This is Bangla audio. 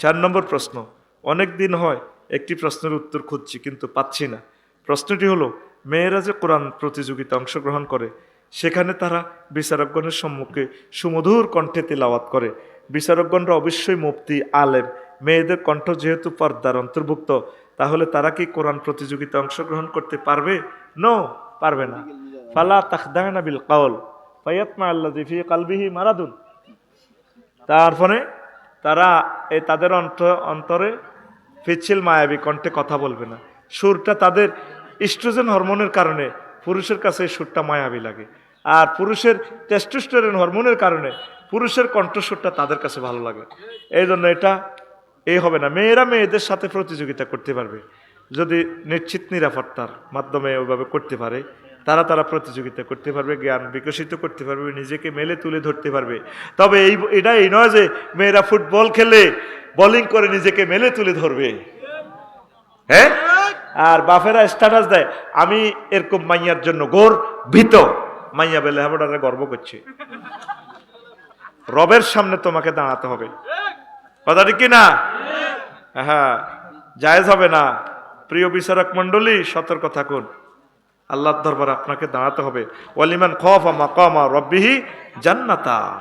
4 নম্বর প্রশ্ন, অনেক দিন হয় একটি প্রশ্নের উত্তর খুঁজছি কিন্তু পাচ্ছি না। প্রশ্নটি হলো, মেয়েরা যে কোরআন প্রতিযোগিতা অংশগ্রহণ করে সেখানে তারা বিচারকগণের সম্মুখে সুমধুর কণ্ঠে তিলাওয়াত করে। বিচারকগণরা অবশ্যই মুফতি আলেম, মেয়েদের কণ্ঠ যেহেতু পর্দার অন্তর্ভুক্ত, তাহলে তারা কি কোরআন প্রতিযোগিতা অংশগ্রহণ করতে পারবে? নো, পারবে না। ফালা তাখদানা বিল কাওল ফায়াতমা আল্লাযী ফী কলবিহি মারাদুন। তারপরে তারা তাদের অন্তরে পিচ্ছিল মায়াবী কণ্ঠে কথা বলবে না। সুরটা তাদের ইস্ট্রোজেন হরমোনের কারণে পুরুষের কাছে এই সুরটা মায়াবী লাগে, আর পুরুষের টেস্টোস্টেরন হরমোনের কারণে পুরুষের কণ্ঠস্বরটা তাদের কাছে ভালো লাগে। এই জন্য এটা হবে না। মেয়েরা মেয়েদের সাথে প্রতিযোগিতা করতে পারবে যদি নিশ্চিত নিরাপত্তার মাধ্যমে ওইভাবে করতে পারে। তারা প্রতিযোগিতা করতে পারবে, জ্ঞান বিকশিত করতে পারবে, নিজেকে মেলে তুলে ধরতে পারবে। তবে এই নয় যে মেয়েরা ফুটবল খেলে বোলিং করে নিজেকে মেলে তুলে ধরবে, হ্যাঁ, আর বাপেরা স্ট্যাটাস দেয় আমি এরকম মাইয়ার জন্য গর্বিত। মাইয়া বেলে হাবড়ারে গর্ব করছে। রবের সামনে তোমাকে দাঁড়াতে হবে, কথাটি কি না? হ্যাঁ, জায়েজ হবে না। প্রিয় বিচারক মণ্ডলী, সতর্ক থাকুন, আল্লাহর দরবারে আপনাকে দাঁড়াতে হবে। ওয়ালিমান খাফা মাকামা রাব্বিহি জান্নাতান।